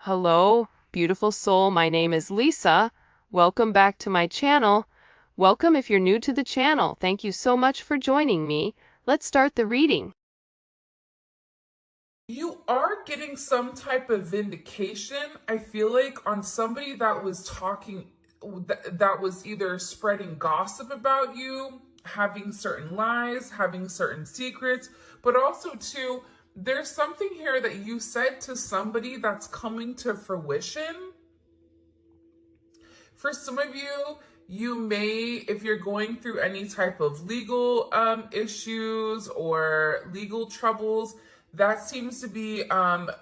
Hello, beautiful soul. My name is Lisa. Welcome back to my channel. Welcome if you're new to the channel. Thank you so much for joining me. Let's start the reading. You are getting some type of vindication, I feel like, on somebody that was that was either spreading gossip about you, having certain lies, having certain secrets, but also, too, there's something here that you said to somebody that's coming to fruition. For some of you, you may, if you're going through any type of legal issues or legal troubles, that seems to be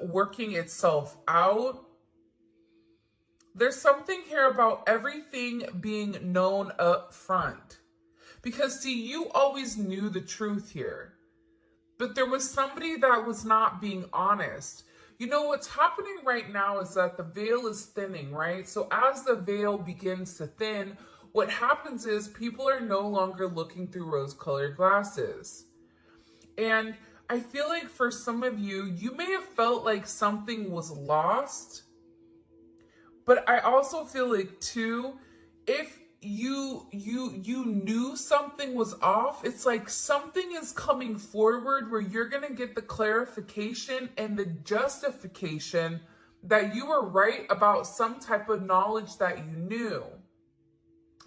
working itself out. There's something here about everything being known up front. Because, see, you always knew the truth here. But there was somebody that was not being honest. You know, what's happening right now is that the veil is thinning, right? So as the veil begins to thin, what happens is people are no longer looking through rose-colored glasses. And I feel like for some of you, you may have felt like something was lost. But I also feel like, too, if you knew something was off, it's like something is coming forward where you're going to get the clarification and the justification that you were right about some type of knowledge that you knew.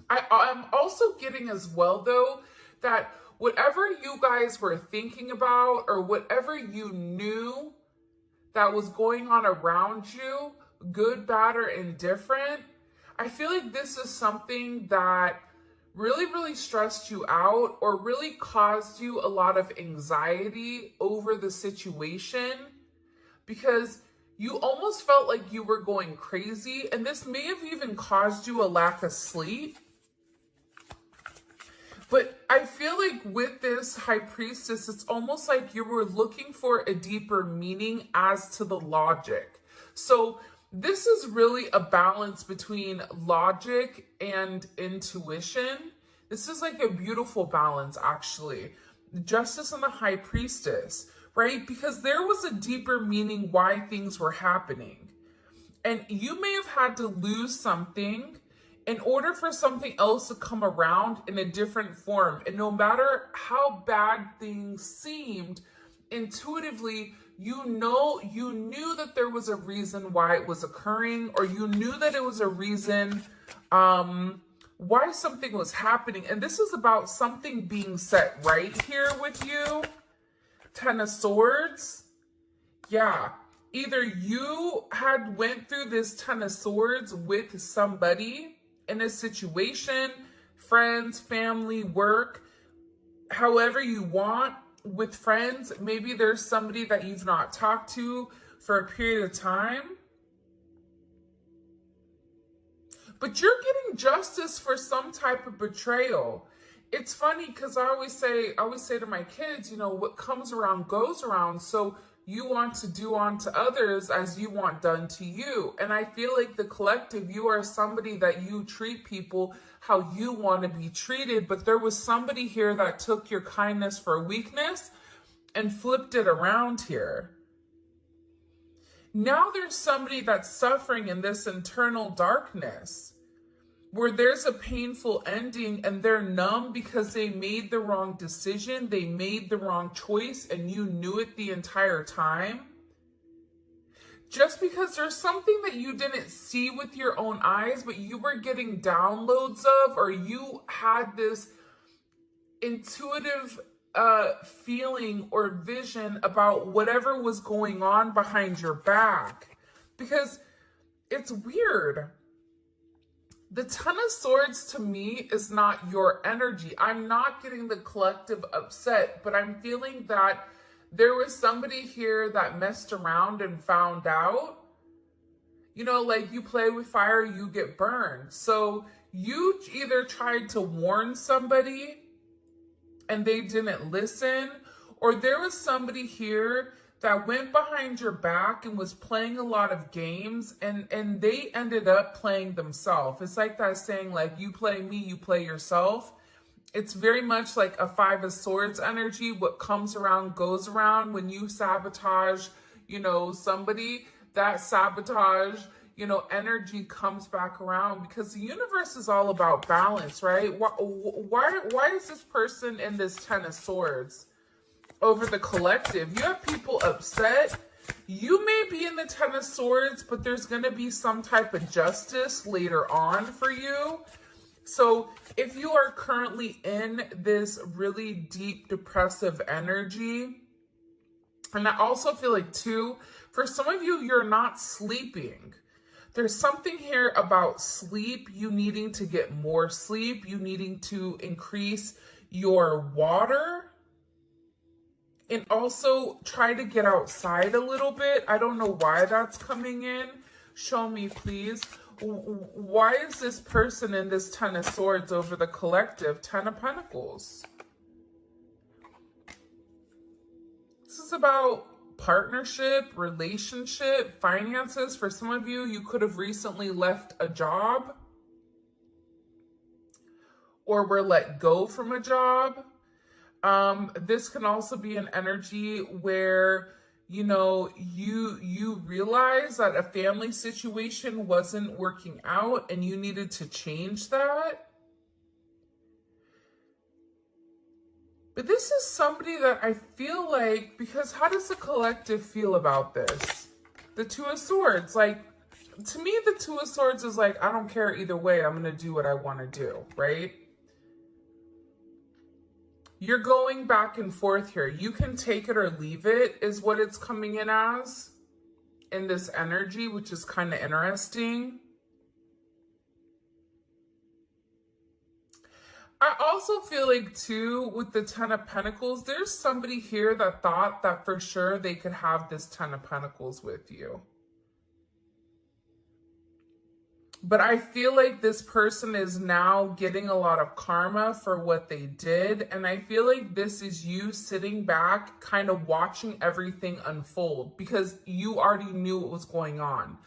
I'm also getting as well, though, that whatever you guys were thinking about or whatever you knew that was going on around you, good, bad, or indifferent, I feel like this is something that really, really stressed you out or really caused you a lot of anxiety over the situation because you almost felt like you were going crazy, and this may have even caused you a lack of sleep. But I feel like with this High Priestess, it's almost like you were looking for a deeper meaning as to the logic. So this is really a balance between logic and intuition. This is like a beautiful balance, actually. Justice and the High Priestess, right? Because there was a deeper meaning why things were happening. And you may have had to lose something in order for something else to come around in a different form. And no matter how bad things seemed, intuitively, you knew that there was a reason why it was occurring, or you knew that it was a reason why something was happening. And this is about something being set right here with you. Ten of Swords. Yeah. Either you had went through this Ten of Swords with somebody in a situation, friends, family, work, however you want. With friends, maybe there's somebody that you've not talked to for a period of time. But you're getting justice for some type of betrayal. It's funny because I always say to my kids, you know, what comes around goes around. So you want to do unto others as you want done to you. And I feel like the collective, you are somebody that you treat people how you want to be treated. But there was somebody here that took your kindness for weakness and flipped it around here. Now there's somebody that's suffering in this internal darkness where there's a painful ending and they're numb because they made the wrong decision, they made the wrong choice, and you knew it the entire time. Just because there's something that you didn't see with your own eyes, but you were getting downloads of, or you had this intuitive feeling or vision about whatever was going on behind your back. Because it's weird. The Ten of Swords to me is not your energy. I'm not getting the collective upset, but I'm feeling that there was somebody here that messed around and found out. You know, like you play with fire, you get burned. So you either tried to warn somebody and they didn't listen, or there was somebody here that went behind your back and was playing a lot of games, and they ended up playing themselves. It's like that saying, like, you play me, you play yourself. It's very much like a Five of Swords energy. What comes around goes around. When you sabotage, you know, somebody, that sabotage, energy comes back around, because the universe is all about balance, right? Why is this person in this Ten of Swords over the collective? You have people upset. You may be in the Ten of Swords, but there's going to be some type of justice later on for you. So if you are currently in this really deep depressive energy, and I also feel like too, for some of you, you're not sleeping. There's something here about sleep, you needing to get more sleep, you needing to increase your water, and also try to get outside a little bit. I don't know why that's coming in. Show me, please. Why is this person in this Ten of Swords over the collective? Ten of Pentacles. This is about partnership, relationship, finances. For some of you, you could have recently left a job or were let go from a job. This can also be an energy where, you realize that a family situation wasn't working out and you needed to change that. But this is somebody that I feel like, because how does the collective feel about this? The Two of Swords, like, to me, the Two of Swords is like, I don't care either way. I'm going to do what I want to do, right? You're going back and forth here. You can take it or leave it is what it's coming in as in this energy, which is kind of interesting. I also feel like too, with the Ten of Pentacles, there's somebody here that thought that for sure they could have this Ten of Pentacles with you. But I feel like this person is now getting a lot of karma for what they did. And I feel like this is you sitting back, kind of watching everything unfold because you already knew what was going on.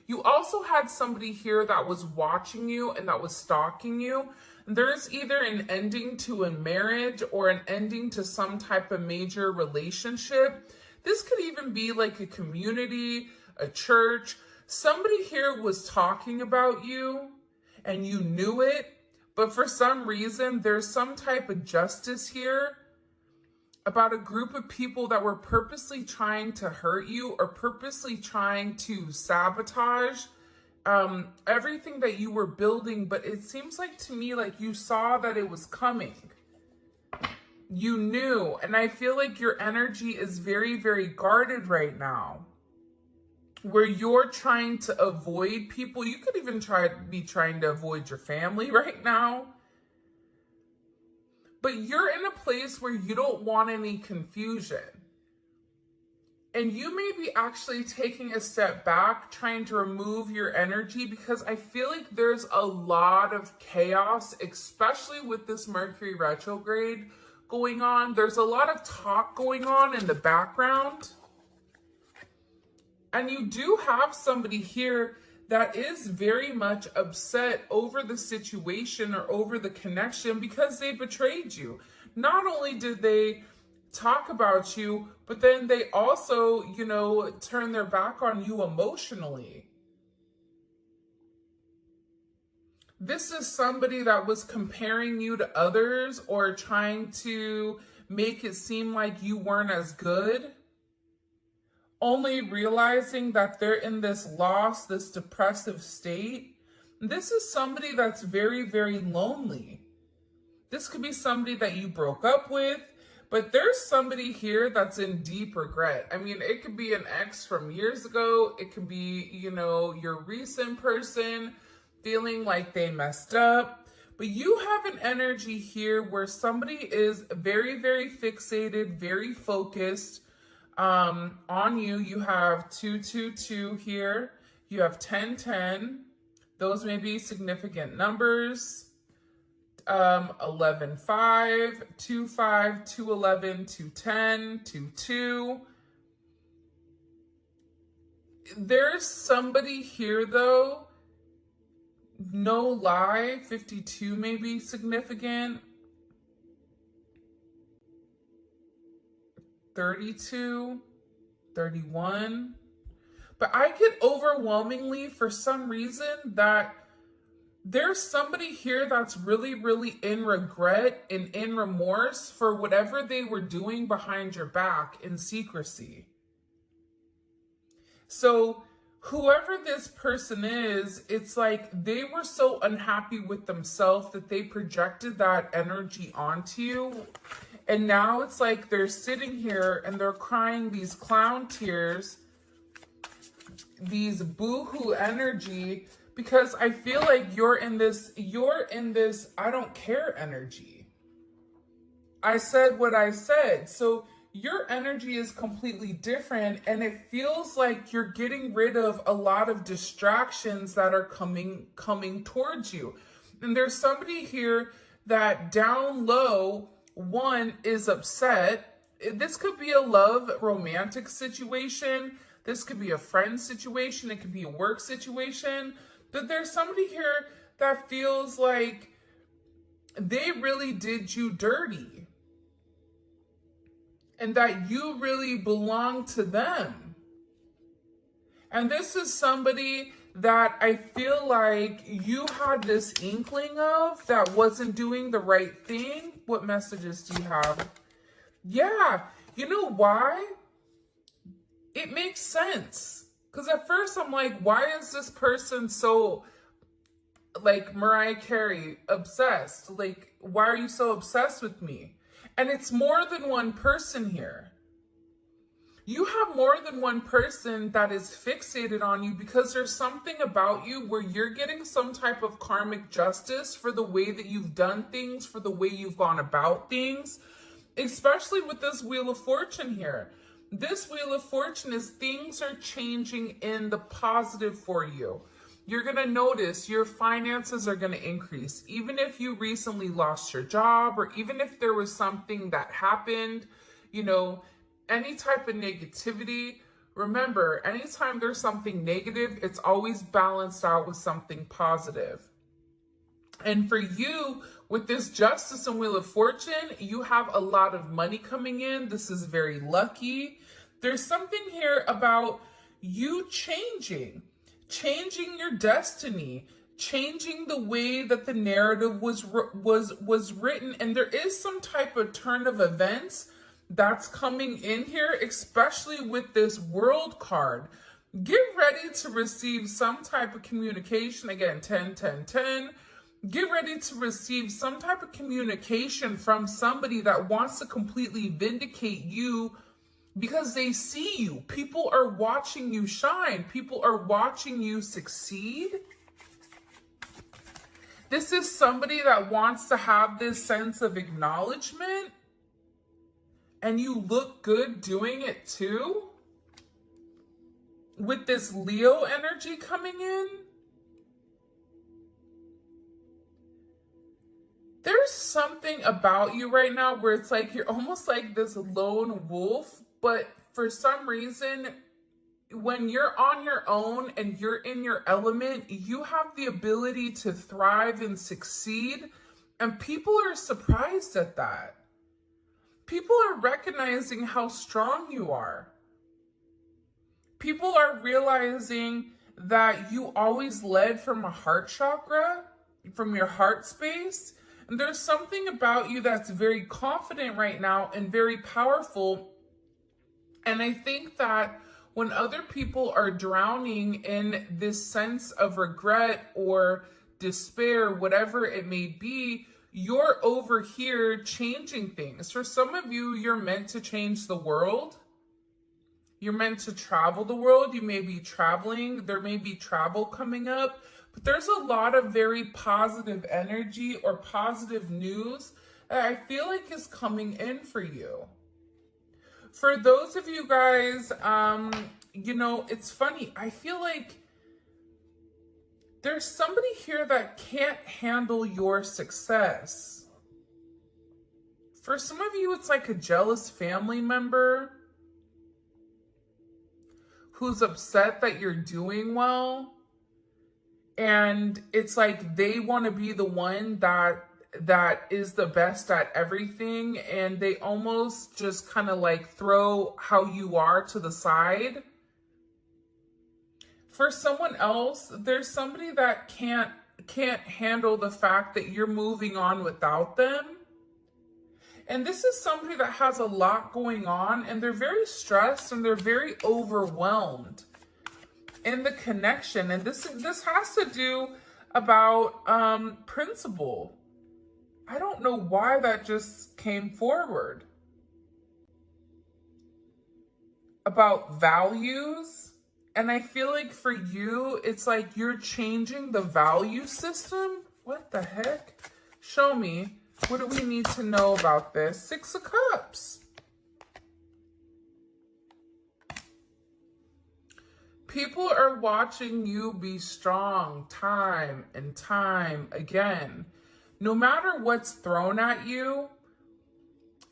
You also had somebody here that was watching you and that was stalking you. There's either an ending to a marriage or an ending to some type of major relationship. This could even be like a community, a church. Somebody here was talking about you and you knew it, but for some reason, there's some type of justice here about a group of people that were purposely trying to hurt you or purposely trying to sabotage everything that you were building. But it seems like to me, like you saw that it was coming. You knew, and I feel like your energy is very, very guarded right now, where you're trying to avoid people. You could even be trying to avoid your family right now. But you're in a place where you don't want any confusion. And you may be actually taking a step back, trying to remove your energy, because I feel like there's a lot of chaos, especially with this Mercury retrograde going on. There's a lot of talk going on in the background. And you do have somebody here that is very much upset over the situation or over the connection because they betrayed you. Not only did they talk about you, but then they also, turn their back on you emotionally. This is somebody that was comparing you to others or trying to make it seem like you weren't as good, only realizing that they're in this loss, this depressive state. This is somebody that's very, very lonely. This could be somebody that you broke up with, but there's somebody here that's in deep regret. I mean, it could be an ex from years ago. It could be, your recent person feeling like they messed up. But you have an energy here where somebody is very, very fixated, very focused on you. You have 222 here. You have 1010. Those may be significant numbers. 11, 5, 2, 5, 2, 11, 2, 10, 2, 2. There's somebody here though, no lie, 52 may be significant. 32, 31. But I get overwhelmingly, for some reason, that there's somebody here that's really, really in regret and in remorse for whatever they were doing behind your back in secrecy. So whoever this person is, it's like they were so unhappy with themselves that they projected that energy onto you. And now it's like they're sitting here and they're crying these clown tears, these boohoo energy, because I feel like you're in this I don't care energy. I said what I said. So your energy is completely different, and it feels like you're getting rid of a lot of distractions that are coming towards you. And there's somebody here that down low, one, is upset. This could be a love romantic situation. This could be a friend situation. It could be a work situation. But there's somebody here that feels like they really did you dirty and that you really belong to them. And this is somebody that I feel like you had this inkling of that wasn't doing the right thing. What messages do you have? Yeah, you know why? It makes sense. Because at first I'm like, why is this person so, like Mariah Carey, obsessed? Like, why are you so obsessed with me? And it's more than one person here. You have more than one person that is fixated on you because there's something about you where you're getting some type of karmic justice for the way that you've done things, for the way you've gone about things, especially with this Wheel of Fortune here. This Wheel of Fortune is things are changing in the positive for you. You're going to notice your finances are going to increase. Even if you recently lost your job, or even if there was something that happened, you know, any type of negativity. Remember, anytime there's something negative, it's always balanced out with something positive. And for you, with this Justice and Wheel of Fortune, you have a lot of money coming in. This is very lucky. There's something here about you changing your destiny, changing the way that the narrative was written. And there is some type of turn of events that's coming in here, especially with this World card. Get ready to receive some type of communication. Again, 10, 10, 10. Get ready to receive some type of communication from somebody that wants to completely vindicate you because they see you. People are watching you shine. People are watching you succeed. This is somebody that wants to have this sense of acknowledgement, and you look good doing it too. With this Leo energy coming in, there's something about you right now where it's like you're almost like this lone wolf, but for some reason, when you're on your own and you're in your element, you have the ability to thrive and succeed, and people are surprised at that. People are recognizing how strong you are. People are realizing that you always led from a heart chakra, from your heart space. And there's something about you that's very confident right now and very powerful. And I think that when other people are drowning in this sense of regret or despair, whatever it may be, you're over here changing things. For some of you, you're meant to change the world. You're meant to travel the world. You may be traveling. There may be travel coming up. But there's a lot of very positive energy or positive news that I feel like is coming in for you. For those of you guys, you know, it's funny. I feel like there's somebody here that can't handle your success. For some of you, it's like a jealous family member who's upset that you're doing well. And it's like they want to be the one that is the best at everything. And they almost just kind of like throw how you are to the side. For someone else, there's somebody that can't handle the fact that you're moving on without them. And this is somebody that has a lot going on, and they're very stressed and they're very overwhelmed in the connection. And this has to do about principle. I don't know why that just came forward. About values. And I feel like for you, it's like you're changing the value system. What the heck? Show me. What do we need to know about this? Six of Cups. People are watching you be strong time and time again. No matter what's thrown at you,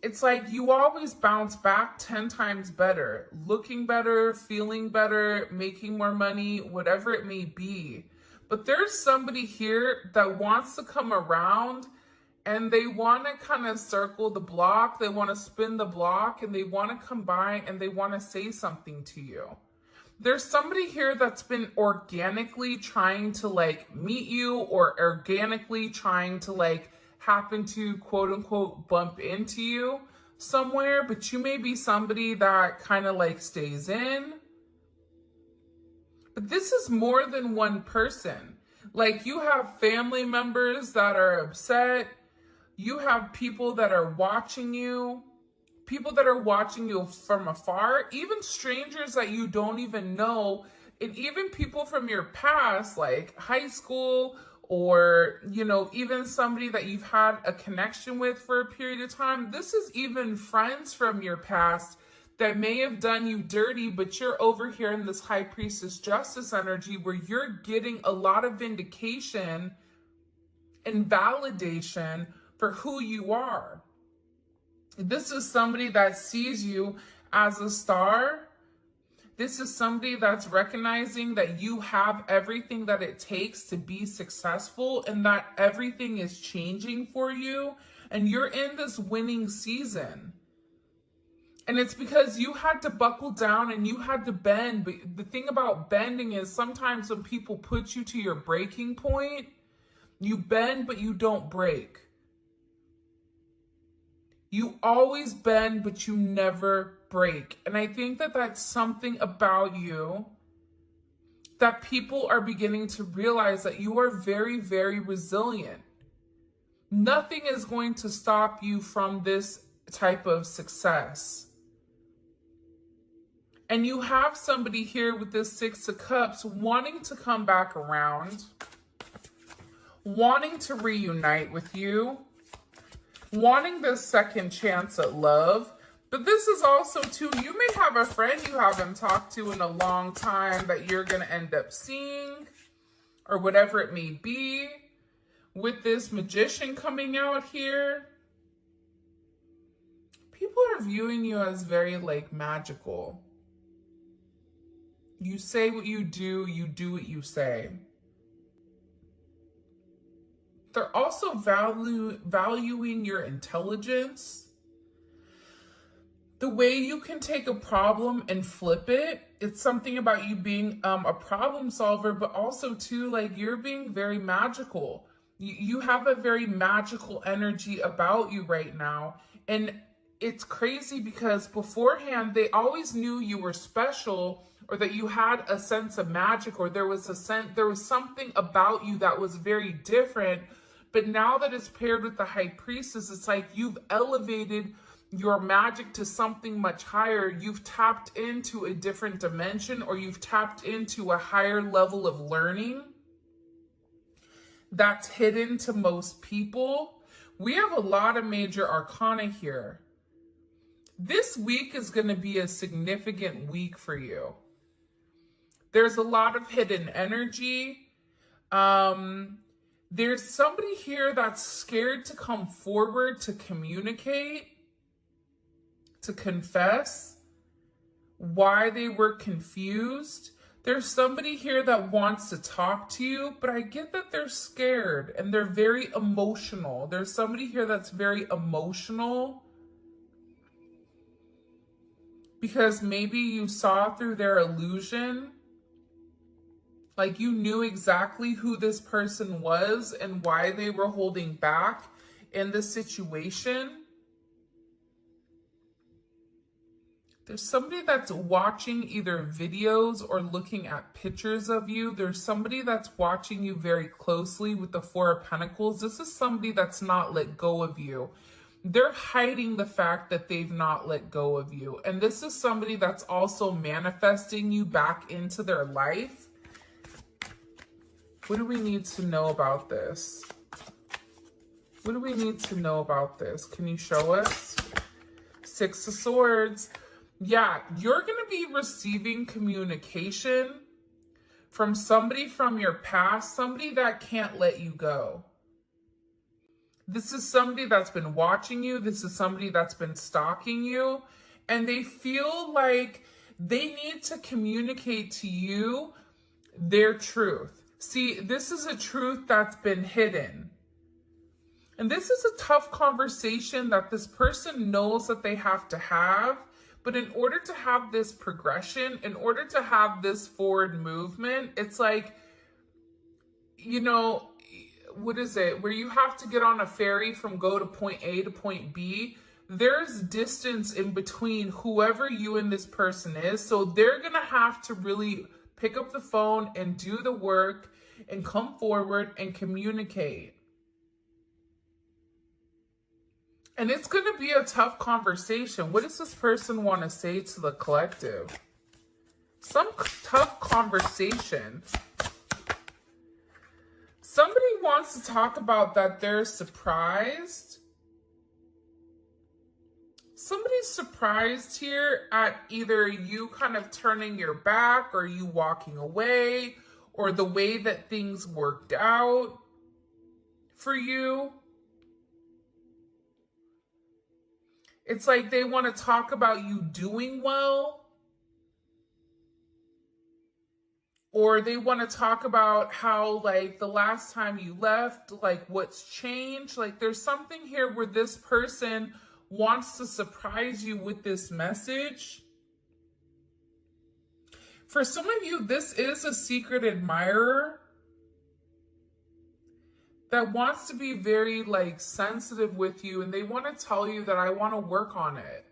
it's like you always bounce back 10 times better, looking better, feeling better, making more money, whatever it may be. But there's somebody here that wants to come around and they want to kind of circle the block. They want to spin the block and they want to come by and they want to say something to you. There's somebody here that's been organically trying to like meet you or organically trying to like happen to quote unquote bump into you somewhere, but you may be somebody that kind of like stays in. But this is more than one person. Like you have family members that are upset. You have people that are watching you. People that are watching you from afar, even strangers that you don't even know, and even people from your past, like high school, or, you know, even somebody that you've had a connection with for a period of time. This is even friends from your past that may have done you dirty, but you're over here in this High Priestess Justice energy where you're getting a lot of vindication and validation for who you are. This is somebody that sees you as a star. This is somebody that's recognizing that you have everything that it takes to be successful and that everything is changing for you. And you're in this winning season. And it's because you had to buckle down and you had to bend. But the thing about bending is sometimes when people put you to your breaking point, you bend, but you don't break. You always bend, but you never break. And I think that that's something about you that people are beginning to realize, that you are very, very resilient. Nothing is going to stop you from this type of success. And you have somebody here with this Six of Cups wanting to come back around, wanting to reunite with you, wanting this second chance at love. But this is also too, you may have a friend you haven't talked to in a long time that you're going to end up seeing, or whatever it may be, with this Magician coming out here. People are viewing you as very like magical. You say what you do what you say. They're also valuing your intelligence. The way you can take a problem and flip it. It's something about you being a problem solver, but also too, like you're being very magical. You have a very magical energy about you right now. And it's crazy because beforehand, they always knew you were special, or that you had a sense of magic, or there was something about you that was very different. But now that it's paired with the High Priestess, it's like you've elevated your magic to something much higher. You've tapped into a different dimension, or you've tapped into a higher level of learning that's hidden to most people. We have a lot of major arcana here. This week is going to be a significant week for you. There's a lot of hidden energy. There's somebody here that's scared to come forward to communicate, to confess why they were confused. There's somebody here that wants to talk to you, but I get that they're scared and they're very emotional. There's somebody here that's very emotional because maybe you saw through their illusion. Like you knew exactly who this person was and why they were holding back in the situation. There's somebody that's watching either videos or looking at pictures of you. There's somebody that's watching you very closely with the Four of Pentacles. This is somebody that's not let go of you. They're hiding the fact that they've not let go of you. And this is somebody that's also manifesting you back into their life. What do we need to know about this? What do we need to know about this? Can you show us? Six of Swords. Yeah, you're going to be receiving communication from somebody from your past, somebody that can't let you go. This is somebody that's been watching you. This is somebody that's been stalking you. And they feel like they need to communicate to you their truth. See, this is a truth that's been hidden. And this is a tough conversation that this person knows that they have to have. But in order to have this progression, in order to have this forward movement, it's like, you know, what is it? Where you have to get on a ferry from go to point A to point B. There's distance in between whoever you and this person is. So they're going to have to really pick up the phone and do the work and come forward and communicate. And it's going to be a tough conversation. What does this person want to say to the collective? Some tough conversation. Somebody wants to talk about that they're surprised. Somebody's surprised here at either you kind of turning your back or you walking away or the way that things worked out for you. It's like they want to talk about you doing well. Or they want to talk about how, like, the last time you left, like, what's changed. Like, there's something here where this person wants to surprise you with this message. For some of you, this is a secret admirer that wants to be very, like, sensitive with you, and they want to tell you that I want to work on it.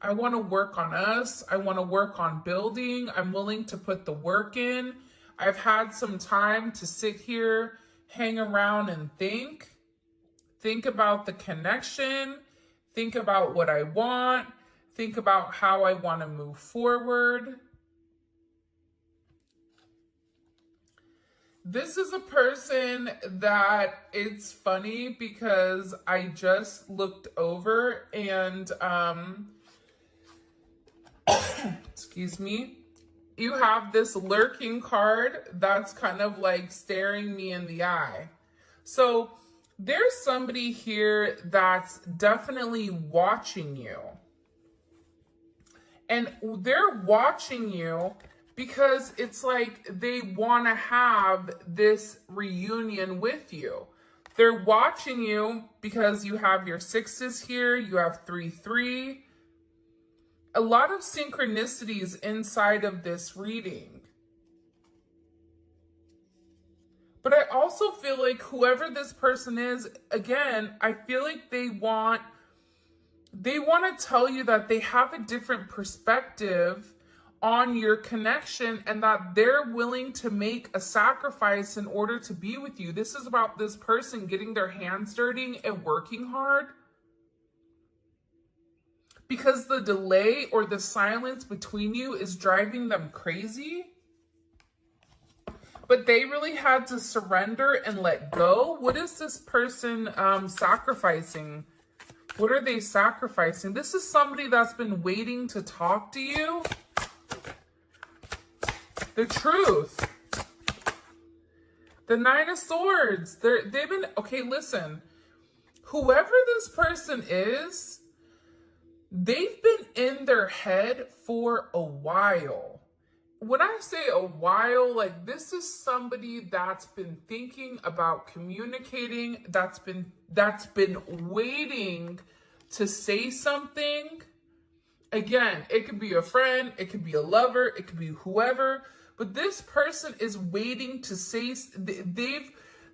I want to work on us. I want to work on building. I'm willing to put the work in. I've had some time to sit here, hang around and think. Think about the connection. Think about what I want. Think about how I want to move forward. This is a person that it's funny because I just looked over and, excuse me, you have this lurking card that's kind of like staring me in the eye. So there's somebody here that's definitely watching you. And they're watching you because it's like they want to have this reunion with you. They're watching you because you have your sixes here, you have 3-3. A lot of synchronicities inside of this reading. But I also feel like whoever this person is, again, I feel like they want to tell you that they have a different perspective on your connection and that they're willing to make a sacrifice in order to be with you. This is about this person getting their hands dirty and working hard. Because the delay or the silence between you is driving them crazy. But they really had to surrender and let go. What is this person sacrificing? What are they sacrificing? This is somebody that's been waiting to talk to you. The truth. The Nine of Swords. They've been, okay, listen. Whoever this person is, they've been in their head for a while. When I say a while, like this is somebody that's been thinking about communicating, that's been waiting to say something. Again, it could be a friend, it could be a lover, it could be whoever, But this person is waiting to say,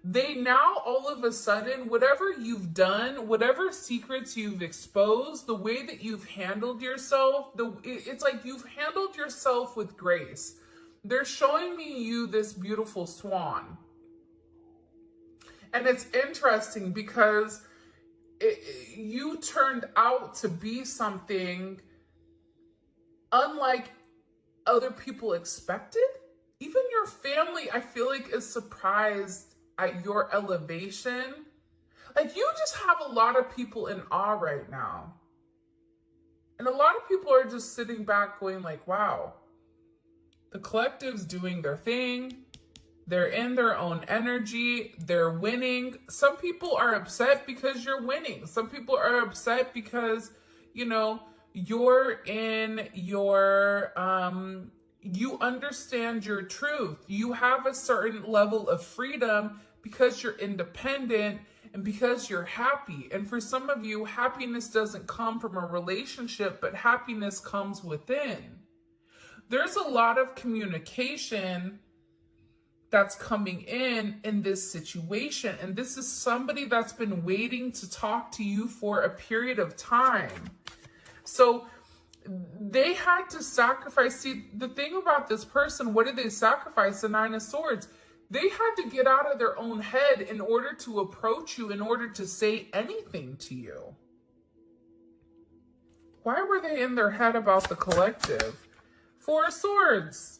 they now all of a sudden, whatever you've done, whatever secrets you've exposed, the way that you've handled yourself, it's like you've handled yourself with grace. They're showing me you this beautiful swan. And it's interesting because you turned out to be something unlike other people expected. Even your family, I feel like, is surprised at your elevation. Like, you just have a lot of people in awe right now. And a lot of people are just sitting back going like, wow, the collective's doing their thing. They're in their own energy. They're winning. Some people are upset because you're winning. Some people are upset because, you know, you're in your, you understand your truth. You have a certain level of freedom because you're independent and because you're happy. And for some of you, happiness doesn't come from a relationship, but happiness comes within. There's a lot of communication that's coming in this situation. And this is somebody that's been waiting to talk to you for a period of time. So they had to sacrifice. See, the thing about this person, what did they sacrifice? The Nine of Swords. They had to get out of their own head in order to approach you, in order to say anything to you. Why were they in their head about the collective? Four of Swords.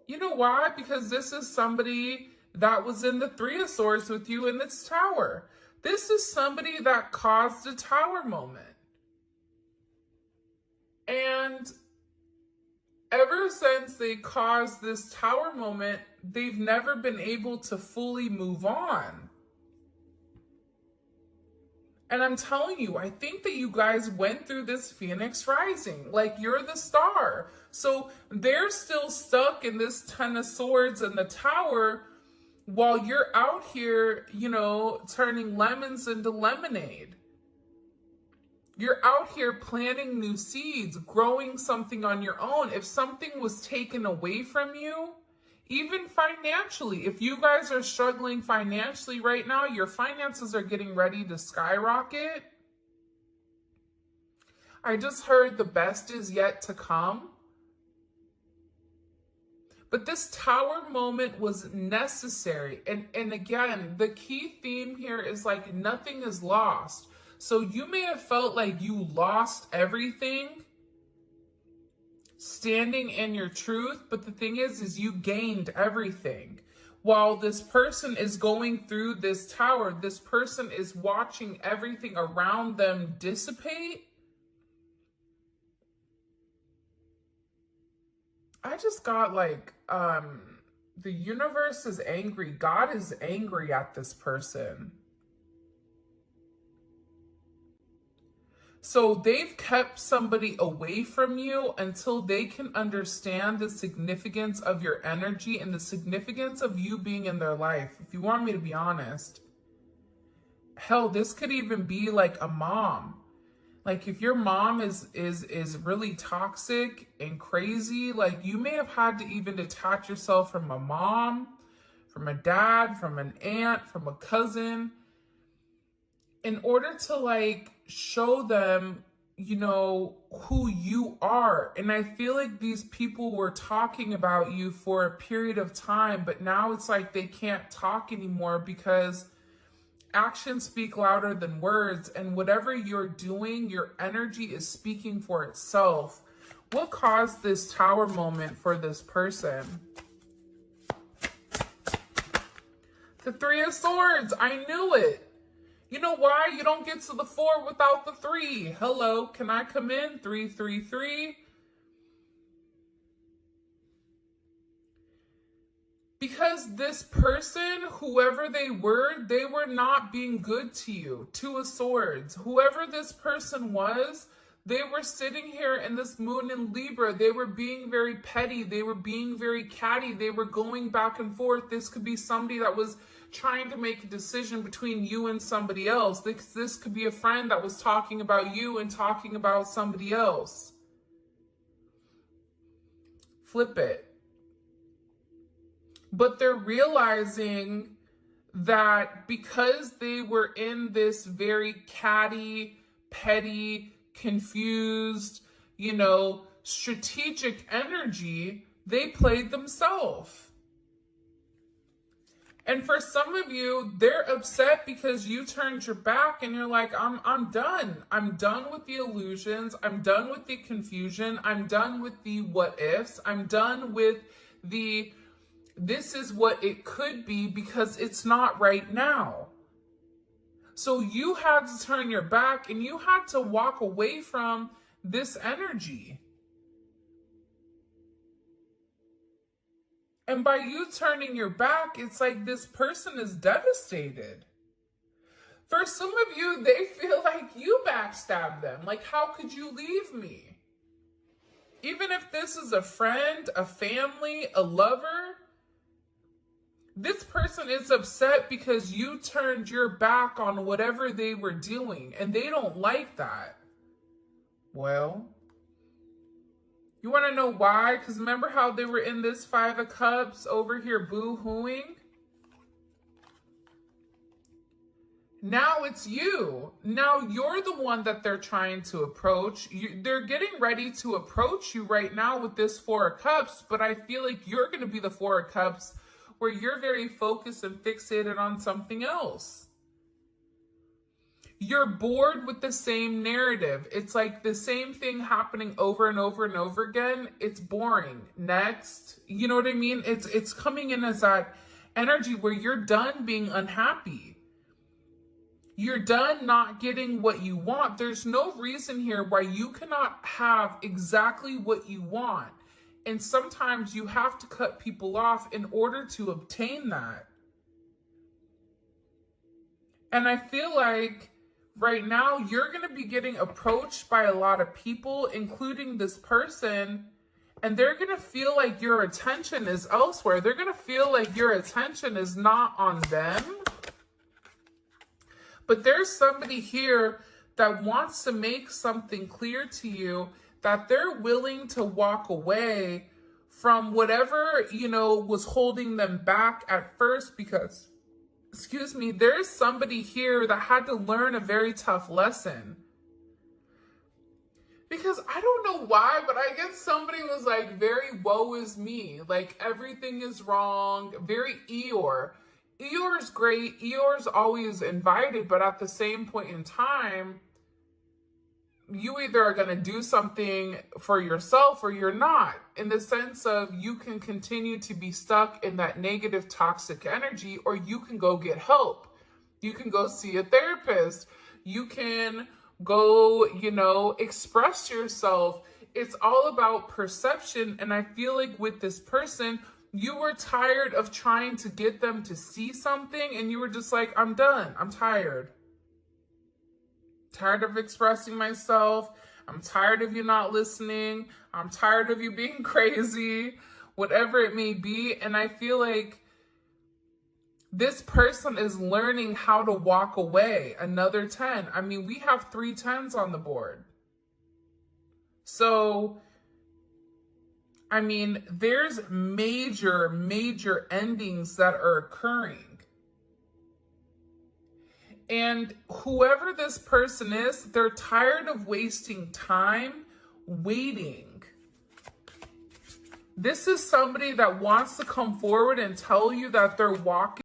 You know why? Because this is somebody that was in the Three of Swords with you in this tower. This is somebody that caused a tower moment. And ever since they caused this tower moment, they've never been able to fully move on. And I'm telling you, I think that you guys went through this Phoenix rising. Like, you're the star. So they're still stuck in this Ten of Swords and the tower while you're out here, you know, turning lemons into lemonade. You're out here planting new seeds, growing something on your own. If something was taken away from you, even financially, if you guys are struggling financially right now, your finances are getting ready to skyrocket. I just heard the best is yet to come. But this tower moment was necessary. And again, the key theme here is like nothing is lost. So you may have felt like you lost everything standing in your truth, but the thing is you gained everything. While this person is going through this tower, this person is watching everything around them dissipate. I just got like, the universe is angry. God is angry at this person. So they've kept somebody away from you until they can understand the significance of your energy and the significance of you being in their life. If you want me to be honest, hell, this could even be like a mom. Like if your mom is really toxic and crazy, like you may have had to even detach yourself from a mom, from a dad, from an aunt, from a cousin, in order to like show them, you know, who you are. And I feel like these people were talking about you for a period of time, but now it's like they can't talk anymore because actions speak louder than words. And whatever you're doing, your energy is speaking for itself. What caused this tower moment for this person? The Three of Swords. I knew it. You know why? You don't get to the 4 without the 3. Hello, can I come in? 333. Because this person, whoever they were not being good to you. 2 of Swords. Whoever this person was, they were sitting here in this moon in Libra. They were being very petty. They were being very catty. They were going back and forth. This could be somebody that was trying to make a decision between you and somebody else. This could be a friend that was talking about you and talking about somebody else. flip it. But they're realizing that because they were in this very catty, petty, confused, strategic energy, they played themselves. And for some of you, they're upset because you turned your back and you're like, I'm done. I'm done with the illusions. I'm done with the confusion. I'm done with the what ifs. I'm done with the this is what it could be because it's not right now. So you had to turn your back and you had to walk away from this energy. And by you turning your back, it's like this person is devastated. For some of you, they feel like you backstabbed them. Like, how could you leave me? Even if this is a friend, a family, a lover, this person is upset because you turned your back on whatever they were doing, and they don't like that. Well, you want to know why? Because remember how they were in this Five of Cups over here boo-hooing? Now it's you. Now you're the one that they're trying to approach. They're getting ready to approach you right now with this Four of Cups, but I feel like you're going to be the Four of Cups where you're very focused and fixated on something else. You're bored with the same narrative. It's like the same thing happening over and over and over again. It's boring. Next. You know what I mean? It's coming in as that energy where you're done being unhappy. You're done not getting what you want. There's no reason here why you cannot have exactly what you want. And sometimes you have to cut people off in order to obtain that. And I feel like right now you're going to be getting approached by a lot of people, including this person, and they're going to feel like your attention is elsewhere. They're going to feel like your attention is not on them. But there's somebody here that wants to make something clear to you, that they're willing to walk away from whatever, was holding them back at first because, there's somebody here that had to learn a very tough lesson. Because I don't know why, but I guess somebody was like very woe is me. Like everything is wrong, very Eeyore. Eeyore's great. Eeyore's always invited, but at the same point in time, you either are going to do something for yourself or you're not, in the sense of you can continue to be stuck in that negative, toxic energy, or you can go get help. You can go see a therapist. You can go, express yourself. It's all about perception. And I feel like with this person, you were tired of trying to get them to see something, and you were just like, I'm done. I'm tired. Tired of expressing myself. I'm tired of you not listening. I'm tired of you being crazy, whatever it may be. And I feel like this person is learning how to walk away. Another 10. I mean, we have 3 10s on the board. So, I mean, there's major, major endings that are occurring. And whoever this person is, they're tired of wasting time waiting. This is somebody that wants to come forward and tell you that they're walking